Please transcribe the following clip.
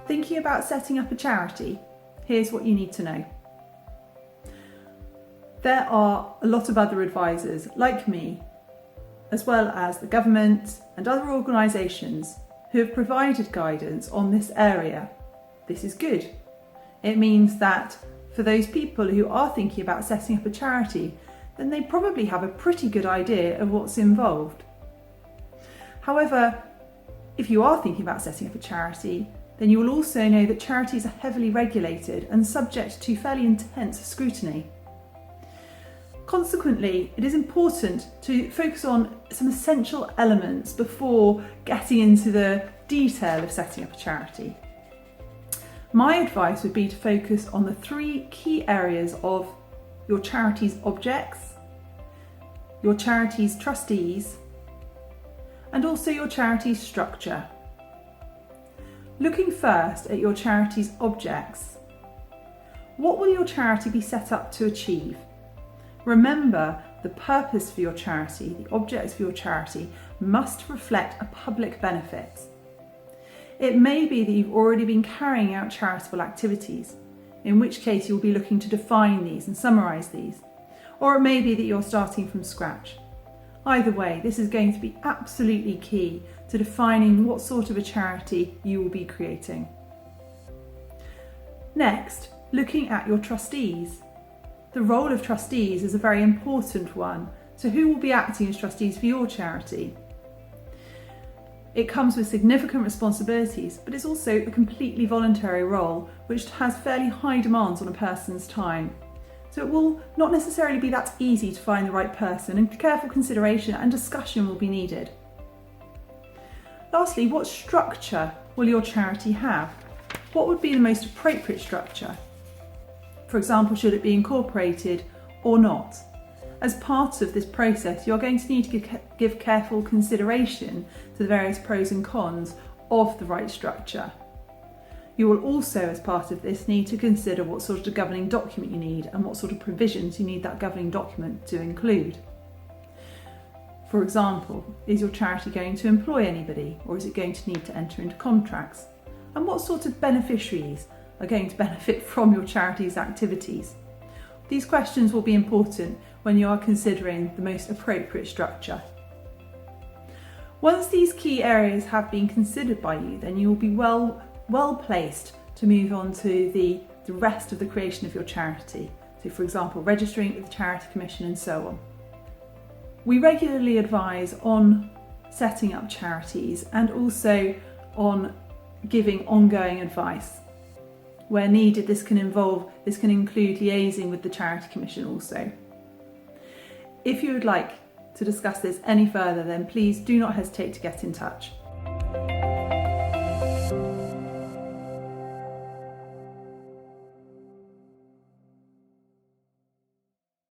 Thinking about setting up a charity? Here's what you need to know. There are a lot of other advisors like me, as well as the government and other organisations who have provided guidance on this area. This is good. It means that for those people who are thinking about setting up a charity, then they probably have a pretty good idea of what's involved. However, if you are thinking about setting up a charity, then you will also know that charities are heavily regulated and subject to fairly intense scrutiny. Consequently, it is important to focus on some essential elements before getting into the detail of setting up a charity. My advice would be to focus on the 3 key areas of your charity's objects, your charity's trustees, and also your charity's structure. Looking first at your charity's objects, what will your charity be set up to achieve? Remember, the purpose for your charity, the objects for your charity, must reflect a public benefit. It may be that you've already been carrying out charitable activities, in which case you'll be looking to define these and summarise these. Or it may be that you're starting from scratch. Either way, this is going to be absolutely key to defining what sort of a charity you will be creating. Next, looking at your trustees. The role of trustees is a very important one. So who will be acting as trustees for your charity? It comes with significant responsibilities, but it's also a completely voluntary role, which has fairly high demands on a person's time. So it will not necessarily be that easy to find the right person, and careful consideration and discussion will be needed. Lastly, what structure will your charity have? What would be the most appropriate structure? For example, should it be incorporated or not? As part of this process, you're going to need to give careful consideration to the various pros and cons of the right structure. You will also, as part of this, need to consider what sort of governing document you need and what sort of provisions you need that governing document to include. For example, is your charity going to employ anybody, or is it going to need to enter into contracts? And what sort of beneficiaries are going to benefit from your charity's activities? These questions will be important when you are considering the most appropriate structure. Once these key areas have been considered by you, then you will be well placed to move on to the rest of the creation of your charity. So for example, registering with the Charity Commission and so on. We regularly advise on setting up charities and also on giving ongoing advice. Where needed, this can include liaising with the Charity Commission also. If you would like to discuss this any further, then please do not hesitate to get in touch.